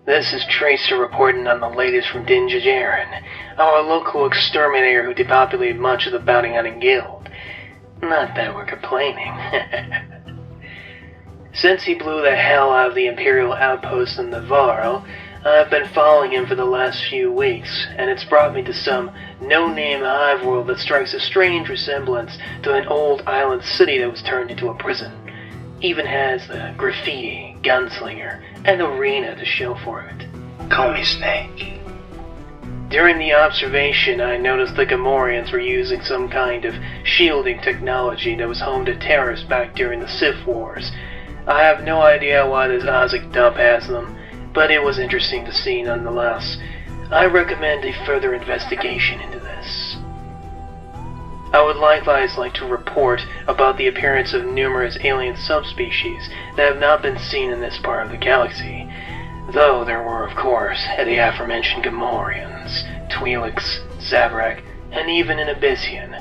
This is Tracer reporting on the latest from Din Djarin, our local exterminator who depopulated much of the bounty hunting guild. Not that we're complaining. Since he blew the hell out of the Imperial outpost in Navarro, I've been following him for the last few weeks, and it's brought me to some no-name hive world that strikes a strange resemblance to an old island city that was turned into a prison. Even has the graffiti, gunslinger, and arena to show for it. Call me Snake. During the observation, I noticed the Gamorreans were using some kind of shielding technology that was home to terrorists back during the Sith Wars. I have no idea why this Ozic dump has them, but it was interesting to see nonetheless. I recommend a further investigation into this. I would likewise like to report about the appearance of numerous alien subspecies that have not been seen in this part of the galaxy, though there were, of course, the aforementioned Gamorreans, Twi'leks, Zabrak, and even an Abyssian.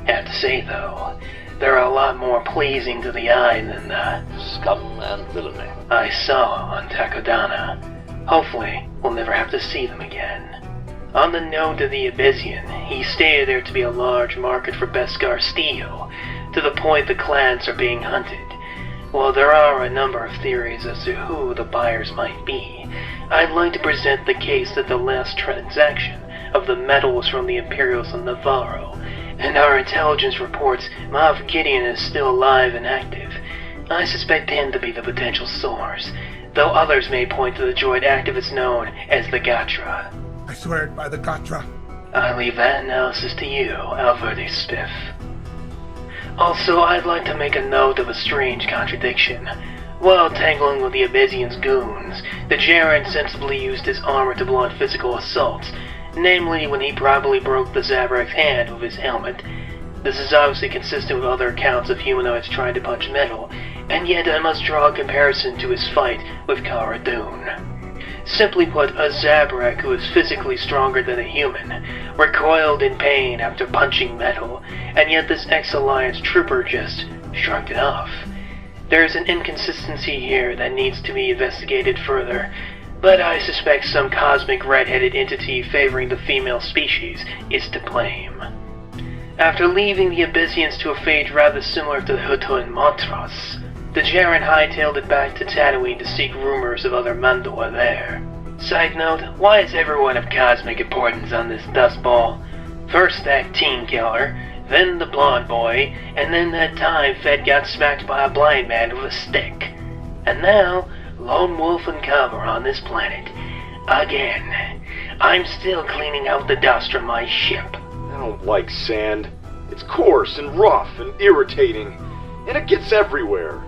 Have to say, though, they're a lot more pleasing to the eye than the scum and villainy I saw on Takodana. Hopefully, we'll never have to see them again. On the note of the Abyssian, he stated there to be a large market for Beskar steel, to the point the clans are being hunted. While there are a number of theories as to who the buyers might be, I'd like to present the case that the last transaction of the metal was from the Imperials in Navarro, and our intelligence reports Moff Gideon is still alive and active. I suspect him to be the potential source, though others may point to the droid activist known as the Gatra. I swear it by the Gatra. I leave that analysis to you, Alverde Spiff. Also, I'd like to make a note of a strange contradiction. While tangling with the Abyssian's goons, the Djarin sensibly used his armor to blunt physical assaults, namely when he probably broke the Zabrak's hand with his helmet. This is obviously consistent with other accounts of humanoids trying to punch metal, and yet I must draw a comparison to his fight with Cara Dune. Simply put, a Zabrak who is physically stronger than a human recoiled in pain after punching metal, and yet this ex-Alliance trooper just shrugged it off. There is an inconsistency here that needs to be investigated further, but I suspect some cosmic red-headed entity favoring the female species is to blame. After leaving the Abyssians to a fate rather similar to the Hutu and Montrose, the Djarin hightailed it back to Tatooine to seek rumors of other Mandalore there. Side note, why is everyone of cosmic importance on this dust ball? First that teen killer, then the blonde boy, and then that time Fed got smacked by a blind man with a stick. And now, lone wolf and cub are on this planet. Again. I'm still cleaning out the dust from my ship. I don't like sand. It's coarse and rough and irritating, and it gets everywhere.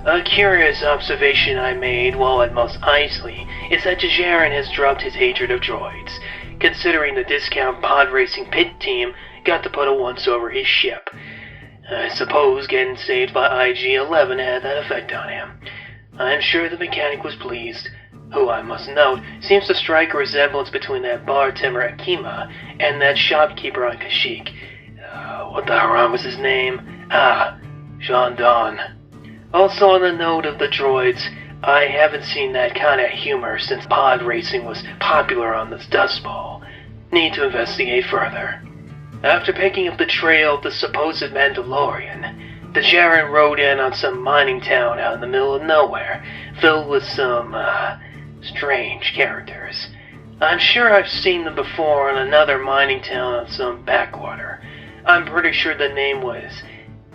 A curious observation I made while at Mos Eisley is that Djarin has dropped his hatred of droids, considering the discount pod racing pit team got to put a once over his ship. I suppose getting saved by IG-11 had that effect on him. I'm sure the mechanic was pleased, who I must note seems to strike a resemblance between that bartender Akima and that shopkeeper on Kashyyyk. What the haram was his name? Jean Don. Also on the note of the droids, I haven't seen that kind of humor since pod racing was popular on this dust ball. Need to investigate further. After picking up the trail of the supposed Mandalorian, the Djarin rode in on some mining town out in the middle of nowhere, filled with some, strange characters. I'm sure I've seen them before on another mining town on some backwater. I'm pretty sure the name was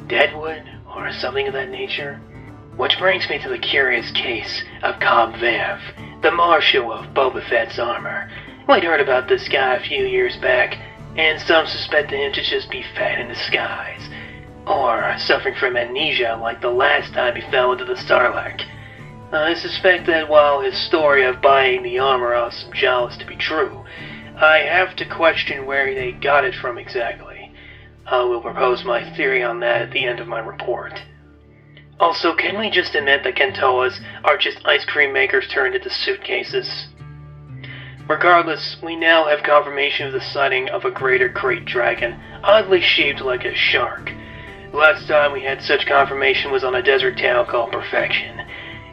Deadwood, or something of that nature. Which brings me to the curious case of Cobb Vanth, the Marshal of Boba Fett's armor. We'd heard about this guy a few years back, and some suspected him to just be fat in disguise, or suffering from amnesia like the last time he fell into the Sarlacc. I suspect that while his story of buying the armor off some Jawas to be true, I have to question where they got it from exactly. I will propose my theory on that at the end of my report. Also, can we just admit that Kentoas are just ice cream makers turned into suitcases? Regardless, we now have confirmation of the sighting of a greater crate dragon, oddly shaped like a shark. The last time we had such confirmation was on a desert town called Perfection,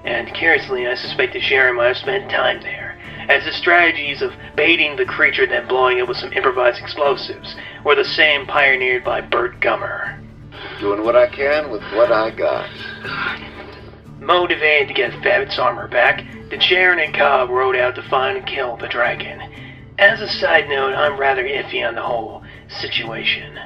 and curiously I suspect that Sharon might have spent time there. as the strategies of baiting the creature then blowing it with some improvised explosives were the same pioneered by Bert Gummer. Doing what I can with what I got. Motivated to get Fabit's armor back, the Jaren and Cobb rode out to find and kill the dragon. As a side note, I'm rather iffy on the whole situation.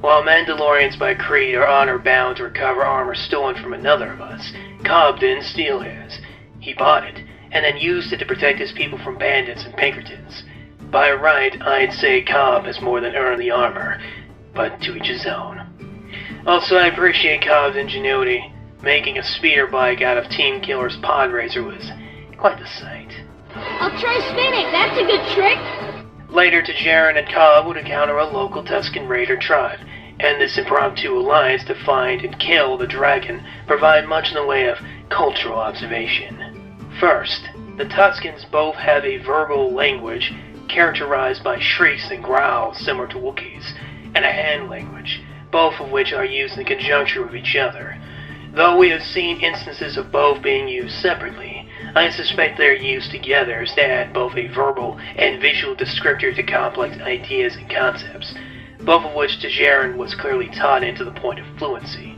While Mandalorians by creed are honor-bound to recover armor stolen from another of us, Cobb didn't steal his. He bought it, and then used it to protect his people from bandits and Pinkertons. By right, I'd say Cobb has more than earned the armor, but to each his own. Also, I appreciate Cobb's ingenuity. Making a speeder bike out of Team Killer's pod racer was quite the sight. I'll try spinning, that's a good trick. Later, Jaren and Cobb would encounter a local Tusken Raider tribe, and this impromptu alliance to find and kill the dragon provide much in the way of cultural observation. First, the Tuskens both have a verbal language characterized by shrieks and growls similar to Wookiees, and a hand language, both of which are used in conjunction with each other. Though we have seen instances of both being used separately, I suspect they are used together as they add both a verbal and visual descriptor to complex ideas and concepts, both of which Jaren was clearly taught into the point of fluency.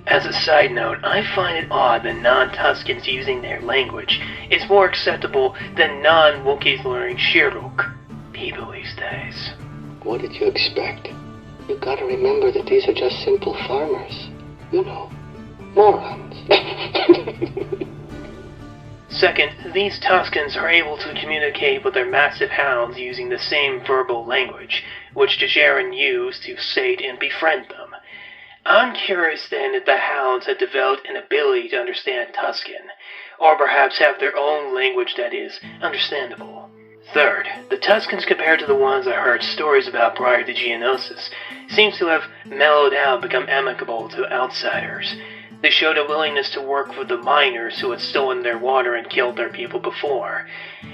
As a side note, I find it odd that non-Tuskens using their language is more acceptable than non-Wookiees learning Shiruk. People these days. What did you expect? You gotta remember that these are just simple farmers. You know, morons. Second, these Tuskens are able to communicate with their massive hounds using the same verbal language, which Jaren used to sate and befriend them. I'm curious then if the hounds had developed an ability to understand Tusken, or perhaps have their own language that is understandable. Third, the Tuskens compared to the ones I heard stories about prior to Geonosis seems to have mellowed out, become amicable to outsiders. They showed a willingness to work with the miners who had stolen their water and killed their people before.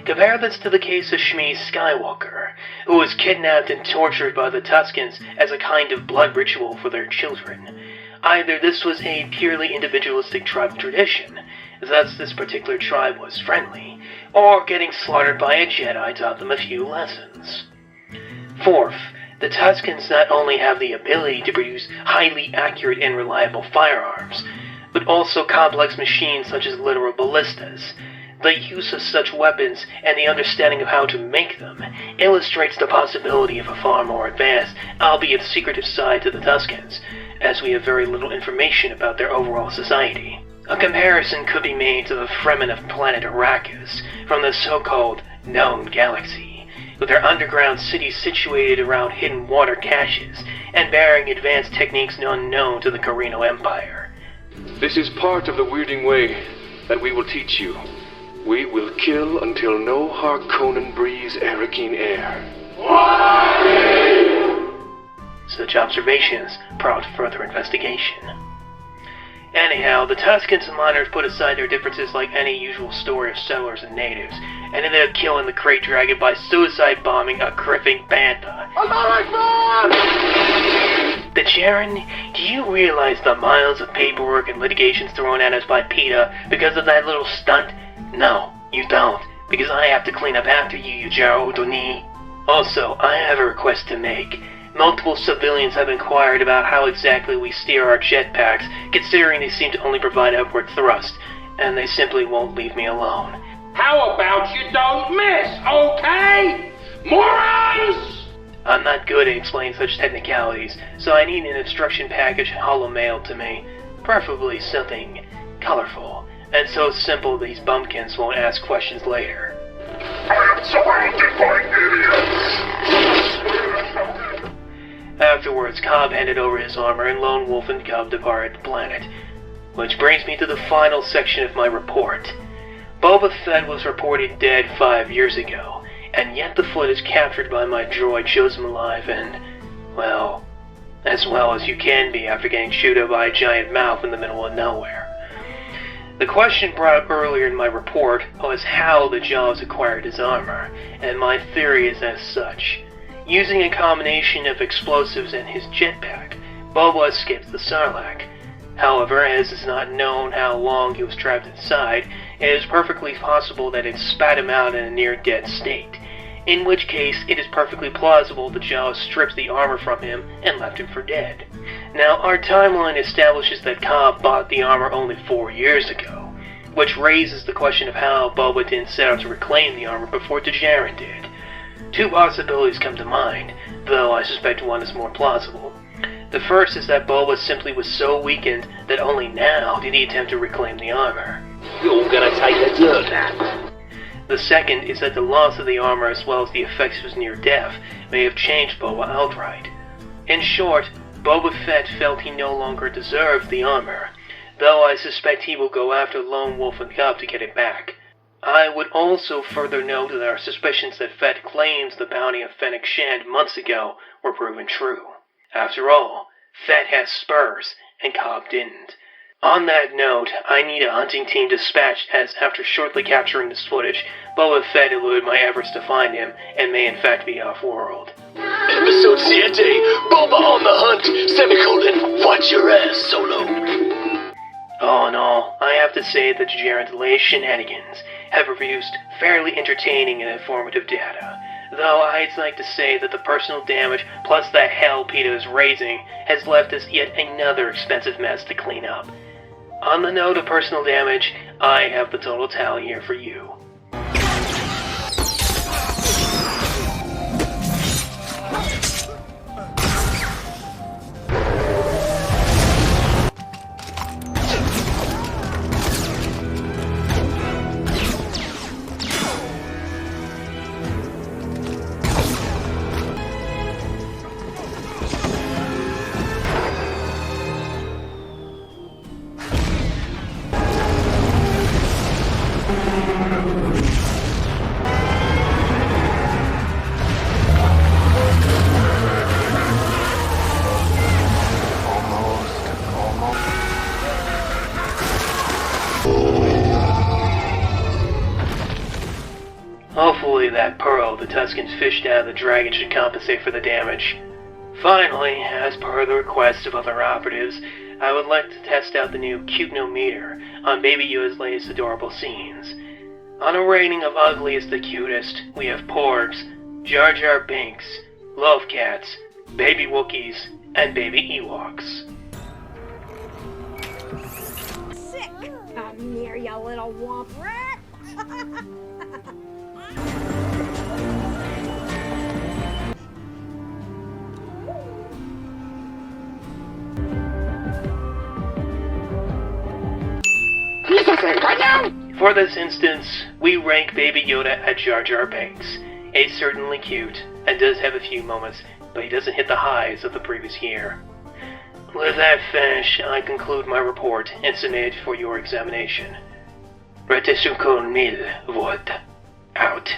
Compare this to the case of Shmi Skywalker, who was kidnapped and tortured by the Tuskens as a kind of blood ritual for their children. Either this was a purely individualistic tribe tradition, thus this particular tribe was friendly, or getting slaughtered by a Jedi taught them a few lessons. Fourth, the Tuskens not only have the ability to produce highly accurate and reliable firearms, but also complex machines such as literal ballistas. The use of such weapons and the understanding of how to make them illustrates the possibility of a far more advanced, albeit secretive side to the Tuskens, as we have very little information about their overall society. A comparison could be made to the Fremen of planet Arrakis from the so-called known galaxy, with their underground cities situated around hidden water caches and bearing advanced techniques unknown to the Carino Empire. This is part of the weirding way that we will teach you. We will kill until no Harkonnen breathes Arrakeen air. Such observations prompt further investigation. Anyhow, the Tuskens and miners put aside their differences like any usual story of settlers and natives, and ended up killing the Krayt Dragon by suicide bombing a cripping bantha. The Jaren, do you realize the miles of paperwork and litigations thrown at us by PETA because of that little stunt? No, you don't, because I have to clean up after you, Yujaro Udoni. Also, I have a request to make. Multiple civilians have inquired about how exactly we steer our jetpacks, considering they seem to only provide upward thrust, and they simply won't leave me alone. How about you don't miss, okay? Morons! I'm not good at explaining such technicalities, so I need an instruction package holo-mailed to me, preferably something colorful, and so simple these bumpkins won't ask questions later. I'm surrounded by idiots! Afterwards, Cobb handed over his armor and Lone Wolf and Cub departed the planet. Which brings me to the final section of my report. Boba Fett was reported dead 5 years ago, and yet the footage captured by my droid shows him alive and, well as you can be after getting chewed up by a giant mouth in the middle of nowhere. The question brought up earlier in my report was how the Jaws acquired his armor, and my theory is as such. Using a combination of explosives and his jetpack, Boba escaped the Sarlacc. However, as it's not known how long he was trapped inside, it is perfectly possible that it spat him out in a near-dead state, in which case it is perfectly plausible that Jawa stripped the armor from him and left him for dead. Now, our timeline establishes that Cobb bought the armor only 4 years ago, which raises the question of how Boba didn't set out to reclaim the armor before Djarin did. Two possibilities come to mind, though I suspect one is more plausible. The first is that Boba simply was so weakened that only now did he attempt to reclaim the armor. You're gonna take a dirt nap. The second is that the loss of the armor as well as the effects of his near death may have changed Boba outright. In short, Boba Fett felt he no longer deserved the armor, though I suspect he will go after Lone Wolf and Cub to get it back. I would also further note that our suspicions that Fett claims the bounty of Fennec Shand months ago were proven true. After all, Fett has spurs, and Cobb didn't. On that note, I need a hunting team dispatched as after shortly capturing this footage, Boba Fett eluded my efforts to find him and may in fact be off-world. Episode 7, Boba on the hunt, semicolon, watch your ass, Solo. All in all, I have to say that Djarin's latest shenanigans have produced fairly entertaining and informative data, though I'd like to say that the personal damage plus the hell PETA is raising has left us yet another expensive mess to clean up. On the note of personal damage, I have the total tally here for you. Hopefully that pearl the Tuskens fished out of the dragon should compensate for the damage. Finally, as per the request of other operatives, I would like to test out the new Cute-No-Meter on Baby Yoda's latest adorable scenes. On a rating of ugliest to cutest, we have Porgs, Jar Jar Binks, Love Cats, Baby Wookiees, and Baby Ewoks. Sick! Come here, you little womp rat! For this instance, we rank Baby Yoda at Jar Jar Binks. He's certainly cute, and does have a few moments, but he doesn't hit the highs of the previous year. With that finished, I conclude my report and submit it for your examination. Retesukon mil vod. Out.